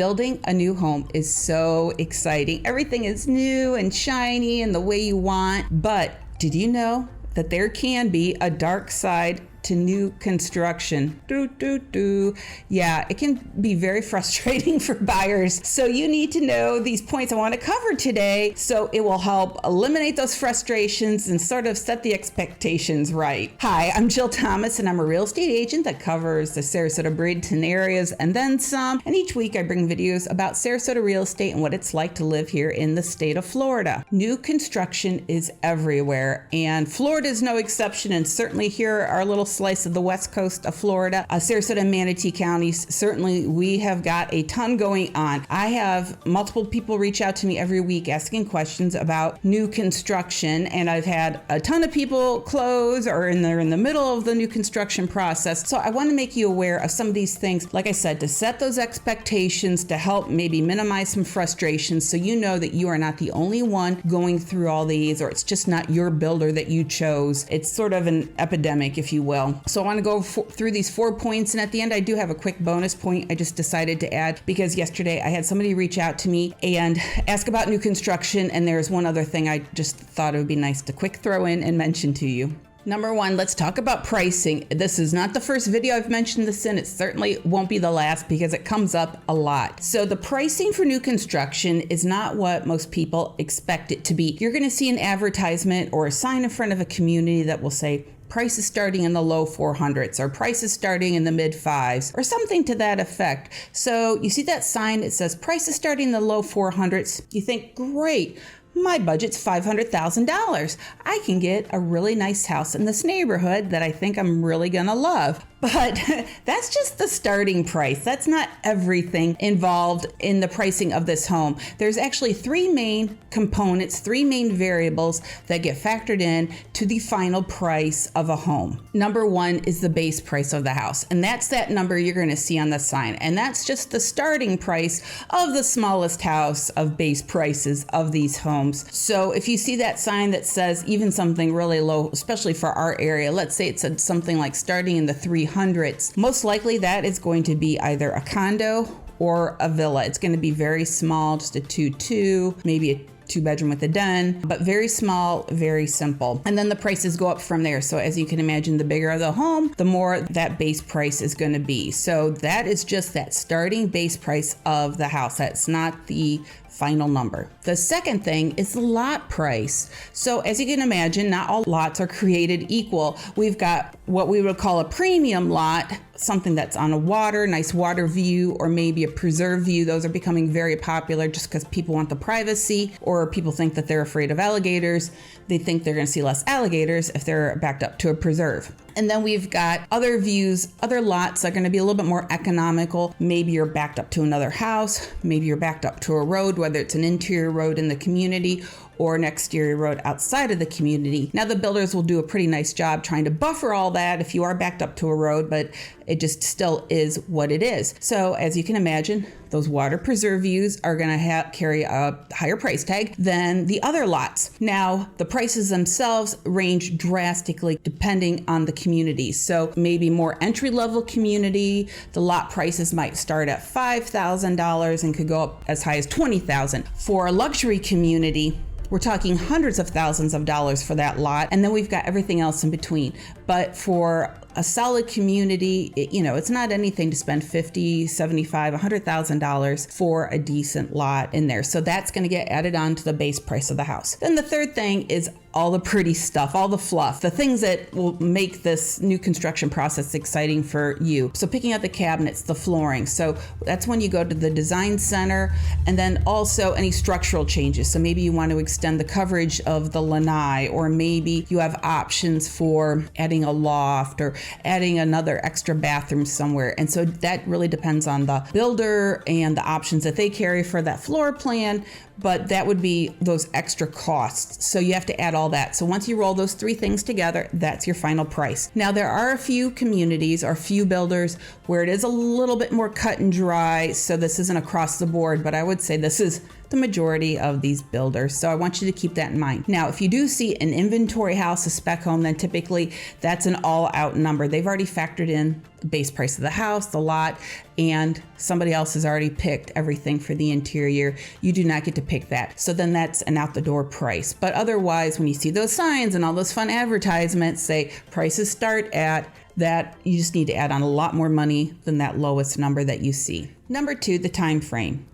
Building a new home is so exciting. Everything is new and shiny and the way you want. But did you know that there can be a dark side to new construction? Yeah, it can be very frustrating for buyers. So you need to know these points I want to cover today, so it will help eliminate those frustrations and sort of set the expectations right. Hi, I'm Jill Thomas, and I'm a real estate agent that covers the Sarasota and Bradenton areas and then some. And each week I bring videos about Sarasota real estate and what it's like to live here in the state of Florida. New construction is everywhere, and Florida is no exception. And certainly here, our little slice of the west coast of Florida, Sarasota and Manatee Counties, certainly we have got a ton going on. I have multiple people reach out to me every week asking questions about new construction, and I've had a ton of people close or they're in the middle of the new construction process. So I want to make you aware of some of these things, like I said, to set those expectations, to help maybe minimize some frustrations, so you know that you are not the only one going through all these, or it's just not your builder that you chose. It's sort of an epidemic, if you will. So I want to go through these 4 points, and at the end I do have a quick bonus point I just decided to add, because yesterday I had somebody reach out to me and ask about new construction, and there's one other thing I just thought it would be nice to quick throw in and mention to you. Number one, let's talk about pricing. This is not the first video I've mentioned this in. It certainly won't be the last, because it comes up a lot. So the pricing for new construction is not what most people expect it to be. You're going to see an advertisement or a sign in front of a community that will say prices starting in the low 400s or prices starting in the mid 5s or something to that effect. So you see that sign that says prices starting in the low 400s. You think, great. My budget's $500,000. I can get a really nice house in this neighborhood that I think I'm really gonna love. But that's just the starting price. That's not everything involved in the pricing of this home. There's actually 3 main components, 3 main variables that get factored in to the final price of a home. Number one is the base price of the house. And that's that number you're gonna see on the sign. And that's just the starting price of the smallest house of base prices of these homes. So if you see that sign that says even something really low, especially for our area, let's say it said something like starting in the 300s, most likely that is going to be either a condo or a villa. It's going to be very small, just a 2-2, maybe a 2-bedroom with a den, but very small, very simple. And then the prices go up from there. So as you can imagine, the bigger the home, the more that base price is going to be. So that is just that starting base price of the house. That's not the final number. The second thing is the lot price. So as you can imagine, not all lots are created equal. We've got what we would call a premium lot, something that's on a water, nice water view, or maybe a preserve view. Those are becoming very popular just because people want the privacy, or people think that they're afraid of alligators. They think they're going to see less alligators if they're backed up to a preserve. And then we've got other views, other lots that are going to be a little bit more economical. Maybe you're backed up to another house. Maybe you're backed up to a road, whether it's an interior road in the community or an exterior road outside of the community. Now the builders will do a pretty nice job trying to buffer all that if you are backed up to a road, but it just still is what it is. So as you can imagine, those water preserve views are going to carry a higher price tag than the other lots. Now the prices themselves range drastically depending on the community. So maybe more entry-level community, the lot prices might start at $5,000 and could go up as high as $20,000. For a luxury community, we're talking hundreds of thousands of dollars for that lot, and then we've got everything else in between. But for a solid community, it's not anything to spend $50,000, $75,000, $100,000 for a decent lot in there. So that's going to get added on to the base price of the house. Then the third thing is all the pretty stuff, all the fluff, the things that will make this new construction process exciting for you. So picking out the cabinets, the flooring. So that's when you go to the design center, and then also any structural changes. So maybe you want to extend the coverage of the lanai, or maybe you have options for adding a loft or adding another extra bathroom somewhere. And so that really depends on the builder and the options that they carry for that floor plan. But that would be those extra costs. So you have to add all that. So once you roll those 3 things together, that's your final price. Now there are a few communities or few builders where it is a little bit more cut and dry. So this isn't across the board, but I would say this is the majority of these builders. So I want you to keep that in mind. Now, if you do see an inventory house, a spec home, then typically that's an all-out number. They've already factored in the base price of the house, the lot, and somebody else has already picked everything for the interior. You do not get to pick that. So then that's an out the door price. But otherwise, when you see those signs and all those fun advertisements say prices start at that, you just need to add on a lot more money than that lowest number that you see. Number 2, the time frame.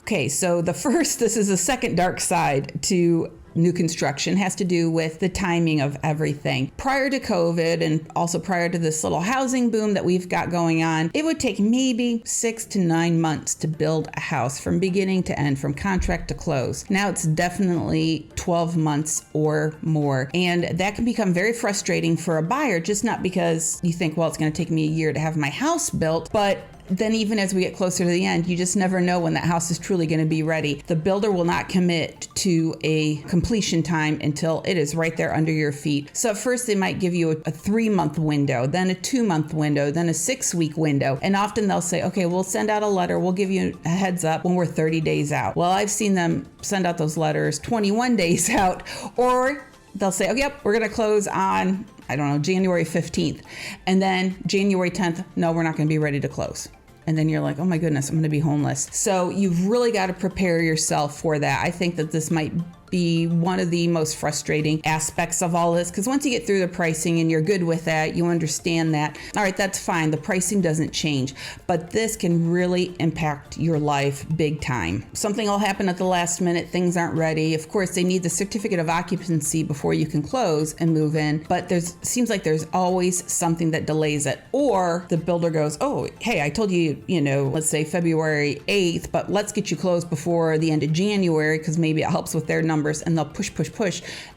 Okay, so this is the second dark side to new construction, has to do with the timing of everything. Prior to COVID and also prior to this little housing boom that we've got going on, it would take maybe 6 to 9 months to build a house from beginning to end, from contract to close. Now it's definitely 12 months or more. And that can become very frustrating for a buyer, just not because you think, well, it's going to take me a year to have my house built, but then even as we get closer to the end, you just never know when that house is truly going to be ready. The builder will not commit to a completion time until it is right there under your feet. So at first they might give you a 3-month window, then a 2-month window, then a 6-week window. And often they'll say, okay, we'll send out a letter. We'll give you a heads up when we're 30 days out. Well, I've seen them send out those letters 21 days out, or they'll say, oh, yep, we're going to close on, I don't know, January 15th. And then January 10th, no, we're not going to be ready to close. And then you're like, oh my goodness, I'm going to be homeless. So you've really got to prepare yourself for that. I think that this might be one of the most frustrating aspects of all this, because once you get through the pricing and you're good with that, you understand that, all right, that's fine, the pricing doesn't change, but this can really impact your life big time. Something will happen at the last minute, things aren't ready. Of course, they need the certificate of occupancy before you can close and move in, but seems like there's always something that delays it. Or the builder goes, oh, hey, I told you, let's say February 8th, but let's get you closed before the end of January, because maybe it helps with their numbers, and they'll push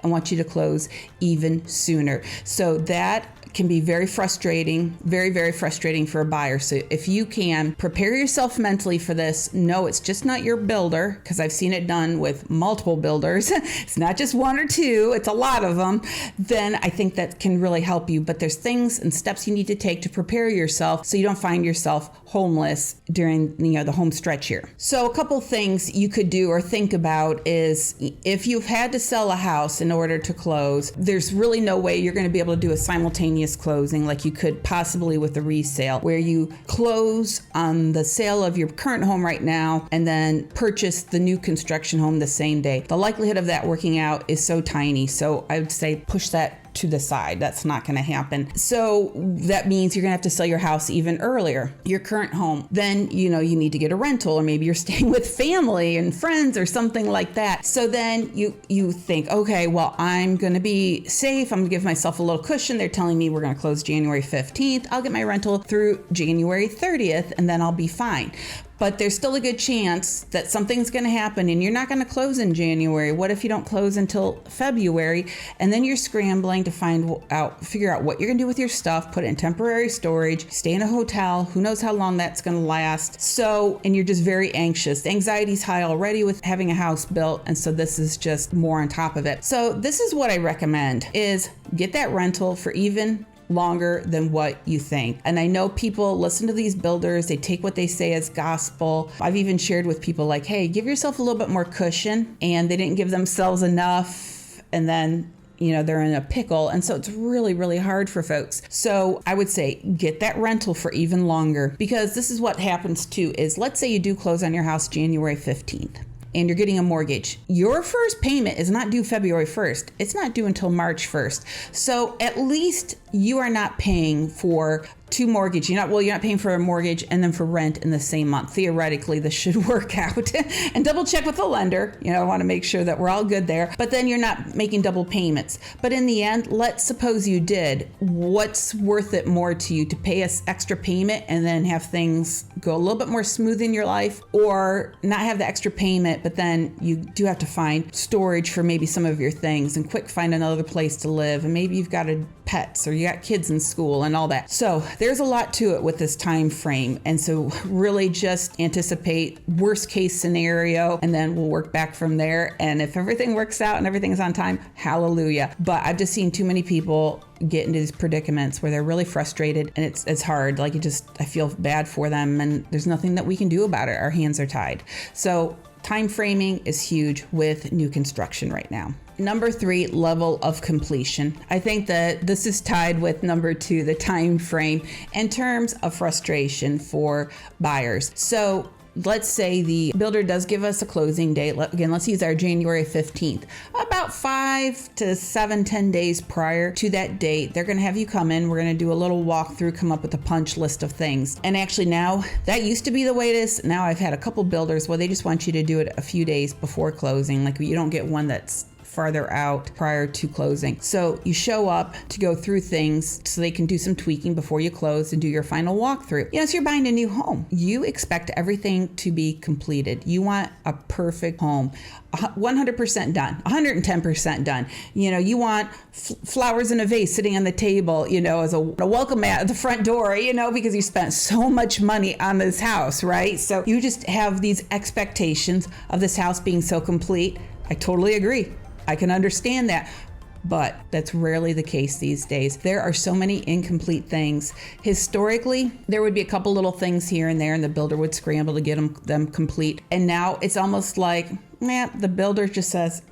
and want you to close even sooner. So that can be very frustrating, very, very frustrating for a buyer. So if you can prepare yourself mentally for this, no, it's just not your builder, because I've seen it done with multiple builders. It's not just one or two, it's a lot of them. Then I think that can really help you. But there's things and steps you need to take to prepare yourself so you don't find yourself homeless during the home stretch here. So a couple things you could do or think about is, if you've had to sell a house in order to close, there's really no way you're going to be able to do a simultaneous closing like you could possibly with a resale, where you close on the sale of your current home right now and then purchase the new construction home the same day. The likelihood of that working out is so tiny. So I would say push that to the side. That's not going to happen. So that means you're going to have to sell your house even earlier, your current home. Then, you need to get a rental, or maybe you're staying with family and friends or something like that. So then you think, okay, well, I'm going to be safe. I'm going to give myself a little cushion. They're telling me we're going to close January 15th. I'll get my rental through January 30th, and then I'll be fine. But there's still a good chance that something's going to happen and you're not going to close in January. What if you don't close until February? And then you're scrambling to figure out what you're going to do with your stuff, put it in temporary storage, stay in a hotel. Who knows how long that's going to last. And you're just very anxious. The anxiety's high already with having a house built. And so this is just more on top of it. So this is what I recommend, is get that rental for even longer than what you think. And I know people listen to these builders, they take what they say as gospel. I've even shared with people like, hey, give yourself a little bit more cushion, and they didn't give themselves enough, and then they're in a pickle. And so it's really, really hard for folks. So I would say get that rental for even longer, because this is what happens too, is let's say you do close on your house January 15th. And you're getting a mortgage. Your first payment is not due February 1st. It's not due until March 1st. So at least you are not paying for two mortgages. You're not paying for a mortgage and then for rent in the same month. Theoretically, this should work out. And double check with the lender. I want to make sure that we're all good there. But then you're not making double payments. But in the end, let's suppose you did. What's worth it more to you, to pay us extra payment and then have things go a little bit more smooth in your life, or not have the extra payment, but then you do have to find storage for maybe some of your things and quick find another place to live, and maybe you've got pets or you got kids in school and all that. So there's a lot to it with this time frame. And so really just anticipate worst case scenario, and then we'll work back from there. And if everything works out and everything's on time, hallelujah. But I've just seen too many people get into these predicaments where they're really frustrated, and it's hard. I feel bad for them, and there's nothing that we can do about it. Our hands are tied. So time framing is huge with new construction right now. Number 3, level of completion. I think that this is tied with number 2, the time frame, in terms of frustration for buyers. So let's say the builder does give us a closing date. Again, let's use our January 15th. About 5 to 7, 10 days prior to that date, they're going to have you come in. We're going to do a little walkthrough, come up with a punch list of things. And actually now, that used to be the way it is. Now I've had a couple builders where they just want you to do it a few days before closing. Like you don't get one that's farther out prior to closing. So you show up to go through things so they can do some tweaking before you close and do your final walkthrough. So you're buying a new home. You expect everything to be completed. You want a perfect home, 100% done, 110% done. You want flowers in a vase sitting on the table, as a welcome mat at the front door, because you spent so much money on this house, right? So you just have these expectations of this house being so complete. I totally agree. I can understand that, but that's rarely the case these days. There are so many incomplete things. Historically, there would be a couple little things here and there, and the builder would scramble to get them complete. And now it's almost like, the builder just says,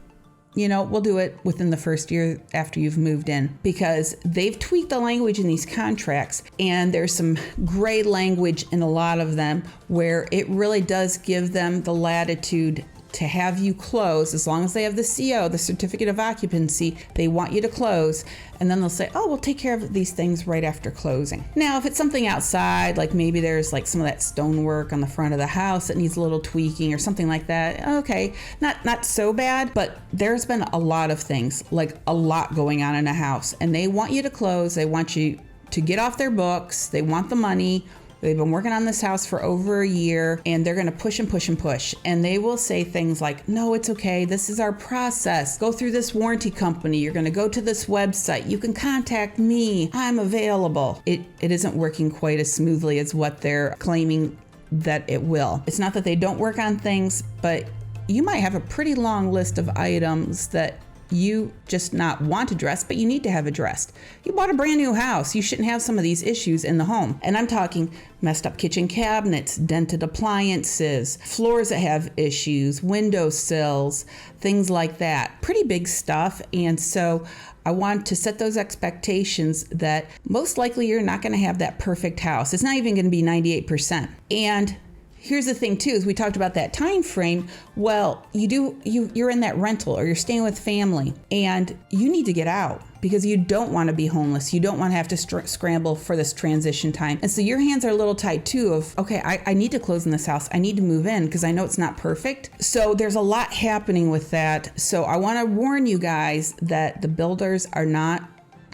we'll do it within the first year after you've moved in, because they've tweaked the language in these contracts, and there's some gray language in a lot of them where it really does give them the latitude to have you close. As long as they have the CO, the certificate of occupancy, they want you to close, and then they'll say, we'll take care of these things right after closing. Now, if it's something outside, like maybe there's like some of that stonework on the front of the house that needs a little tweaking or something like that, okay, not so bad. But there's been a lot of things, like a lot going on in a house, and they want you to close. They want you to get off their books. They want the money. They've been working on this house for over a year, and they're going to push and push and push. And they will say things like, no, it's okay. This is our process. Go through this warranty company. You're going to go to this website. You can contact me. I'm available. It isn't working quite as smoothly as what they're claiming that it will. It's not that they don't work on things, but you might have a pretty long list of items that you just not want addressed, but you need to have addressed. You bought a brand new house. You shouldn't have some of these issues in the home. And I'm talking messed up kitchen cabinets, dented appliances, floors that have issues, window sills, things like that. Pretty big stuff. And so I want to set those expectations that most likely you're not going to have that perfect house. It's not even going to be 98%. And here's the thing too, is we talked about that time frame. Well, you're in that rental or you're staying with family, and you need to get out because you don't want to be homeless. You don't want to have to scramble for this transition time. And so your hands are a little tight too of, okay, I need to close in this house. I need to move in because I know it's not perfect. So there's a lot happening with that. So I want to warn you guys that the builders are not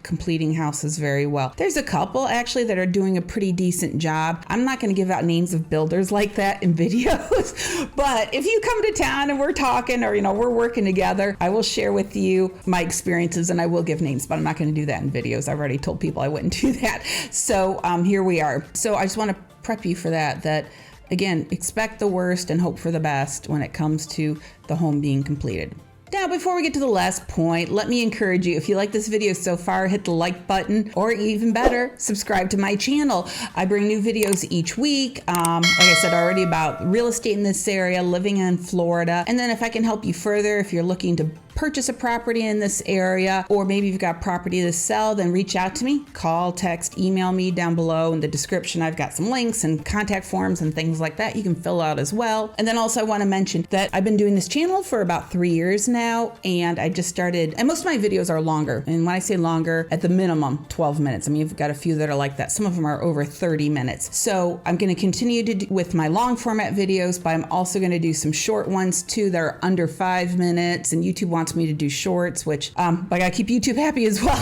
completing houses very well. There's a couple actually that are doing a pretty decent job. I'm not going to give out names of builders like that in videos, but if you come to town and we're talking or, we're working together, I will share with you my experiences and I will give names, but I'm not going to do that in videos. I've already told people I wouldn't do that. So here we are. So I just want to prep you for that again, expect the worst and hope for the best when it comes to the home being completed. Now, before we get to the last point, let me encourage you, if you like this video so far, hit the like button, or even better, subscribe to my channel. I bring new videos each week, like I said already, about real estate in this area, living in Florida. And then if I can help you further, if you're looking to purchase a property in this area, or maybe you've got property to sell, then reach out to me. Call, text, email me down below in the description. I've got some links and contact forms and things like that you can fill out as well. And then also I want to mention that I've been doing this channel for about 3 years now, and I just started, and most of my videos are longer. And when I say longer, at the minimum 12 minutes. I mean, you've got a few that are like that. Some of them are over 30 minutes. So I'm going to continue to do with my long format videos, but I'm also going to do some short ones too that are under 5 minutes, and YouTube wants me to do shorts, which I gotta keep YouTube happy as well.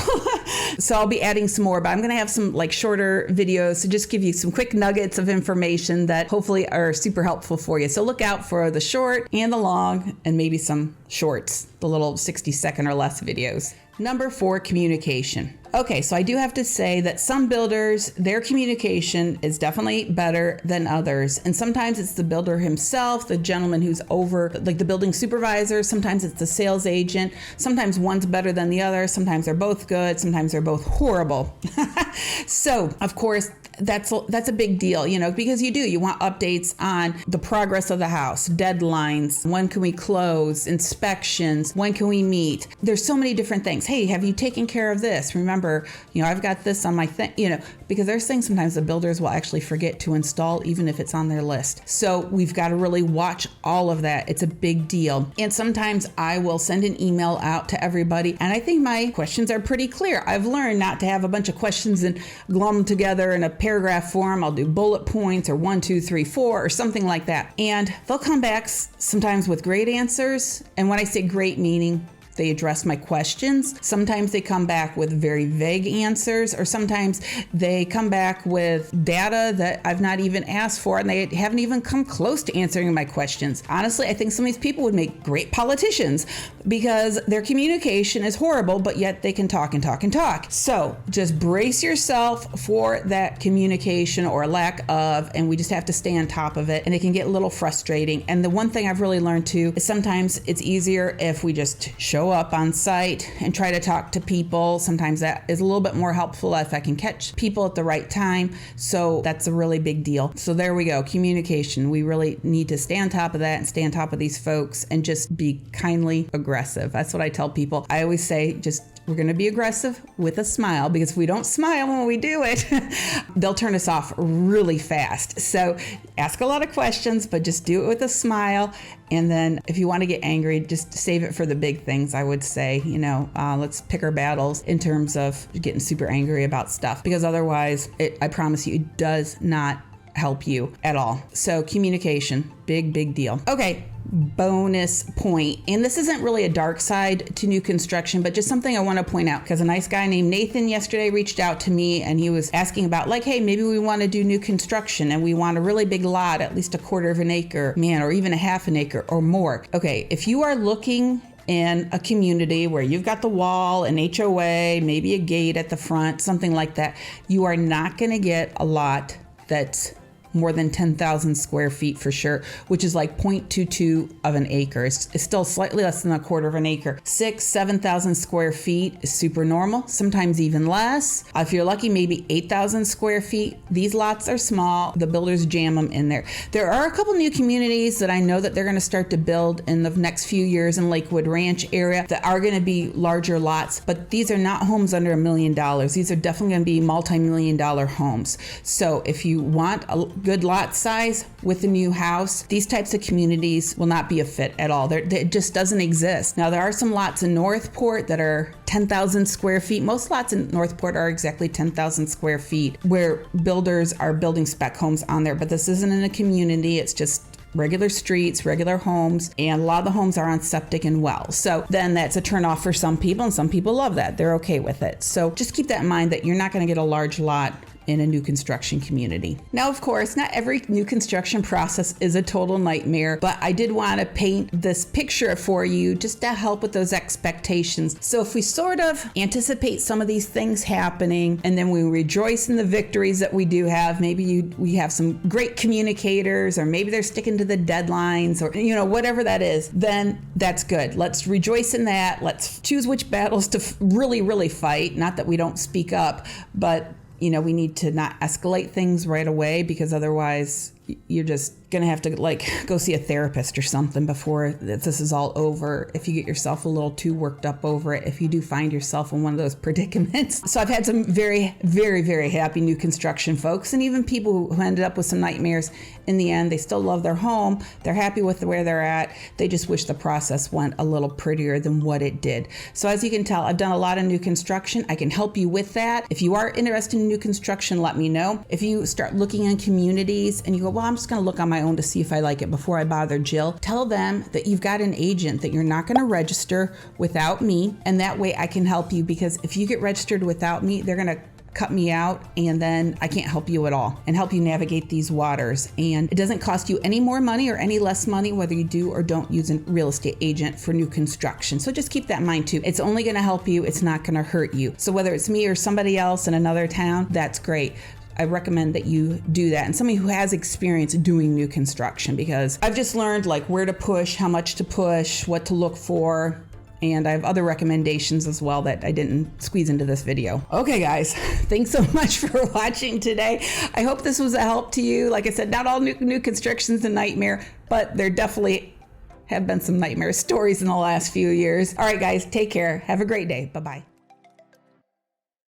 So I'll be adding some more, but I'm gonna have some like shorter videos to just give you some quick nuggets of information that hopefully are super helpful for you. So look out for the short and the long, and maybe some shorts, the little 60-second or less videos. Number 4, communication. Okay, so I do have to say that some builders, their communication is definitely better than others. And sometimes it's the builder himself, the gentleman who's over, like the building supervisor. Sometimes it's the sales agent. Sometimes one's better than the other. Sometimes they're both good. Sometimes they're both horrible. So, of course, that's a big deal, because you want updates on the progress of the house, deadlines, when can we close, inspections, when can we meet. There's so many different things. Hey, have you taken care of this? Remember, I've got this on my thing, because there's things sometimes the builders will actually forget to install even if it's on their list. So we've got to really watch all of that. It's a big deal. And sometimes I will send an email out to everybody, and I think my questions are pretty clear. I've learned not to have a bunch of questions and glom them together in a paragraph form. I'll do bullet points or 1, 2, 3, 4 or something like that. And they'll come back sometimes with great answers. And when I say great, meaning they address my questions. Sometimes they come back with very vague answers, or sometimes they come back with data that I've not even asked for, and they haven't even come close to answering my questions. Honestly, I think some of these people would make great politicians because their communication is horrible, but yet they can talk and talk and talk. So just brace yourself for that communication or lack of, and we just have to stay on top of it, and it can get a little frustrating. And the one thing I've really learned too is sometimes it's easier if we just show up on site and try to talk to people. Sometimes that is a little bit more helpful if I can catch people at the right time. So that's a really big deal. So there we go. Communication. We really need to stay on top of that and stay on top of these folks and just be kindly aggressive. That's what I tell people. I always say, we're going to be aggressive with a smile, because if we don't smile when we do it, they'll turn us off really fast. So ask a lot of questions, but just do it with a smile. And then if you want to get angry, just save it for the big things, I would say. Let's pick our battles in terms of getting super angry about stuff, because otherwise, I promise you, it does not help you at all. So communication, big deal. Okay. Bonus point. And this isn't really a dark side to new construction, but just something I want to point out, because a nice guy named Nathan yesterday reached out to me, and he was asking about hey, maybe we want to do new construction and we want a really big lot, at least 1/4 of an acre, or even a 1/2 an acre or more. Okay, if you are looking in a community where you've got the wall, an HOA, maybe a gate at the front, something like that, you are not going to get a lot that's more than 10,000 square feet for sure, which is 0.22 of an acre. It's still slightly less than 1/4 of an acre. 7,000 square feet is super normal, sometimes even less. If you're lucky, maybe 8,000 square feet. These lots are small. The builders jam them in there. There are a couple new communities that I know that they're going to start to build in the next few years in Lakewood Ranch area that are going to be larger lots, but these are not homes under $1 million. These are definitely going to be multi-million-dollar homes. So if you want a good lot size with a new house, these types of communities will not be a fit at all. It just doesn't exist. Now, there are some lots in Northport that are 10,000 square feet. Most lots in Northport are exactly 10,000 square feet, where builders are building spec homes on there, but this isn't in a community. It's just regular streets, regular homes, and a lot of the homes are on septic and wells. So then that's a turnoff for some people, and some people love that. They're okay with it. So just keep that in mind, that you're not going to get a large lot in a new construction community. Now, of course, not every new construction process is a total nightmare, but I did want to paint this picture for you just to help with those expectations. So if we sort of anticipate some of these things happening, and then we rejoice in the victories that we do have, maybe we have some great communicators, or maybe they're sticking to the deadlines, or whatever that is, then that's good. Let's rejoice in that. Let's choose which battles to really fight. Not that we don't speak up, but we need to not escalate things right away, because otherwise you're just going to have to go see a therapist or something before this is all over, if you get yourself a little too worked up over it, if you do find yourself in one of those predicaments. So I've had some very, very, very happy new construction folks, and even people who ended up with some nightmares. In the end, they still love their home. They're happy with where they're at. They just wish the process went a little prettier than what it did. So as you can tell, I've done a lot of new construction. I can help you with that. If you are interested in new construction, let me know. If you start looking in communities and you go, well, I'm just going to look on my own to see if I like it before I bother Jill, tell them that you've got an agent, that you're not going to register without me, and that way I can help you, because if you get registered without me, they're going to cut me out, and then I can't help you at all and help you navigate these waters. And it doesn't cost you any more money or any less money whether you do or don't use a real estate agent for new construction. So just keep that in mind too. It's only going to help you. It's not going to hurt you. So whether it's me or somebody else in another town, that's great. I recommend that you do that, and somebody who has experience doing new construction, because I've just learned where to push, how much to push, what to look for. And I have other recommendations as well that I didn't squeeze into this video. Okay, guys, thanks so much for watching today. I hope this was a help to you. Like I said, not all new construction's a nightmare, but there definitely have been some nightmare stories in the last few years. All right, guys, take care. Have a great day. Bye-bye.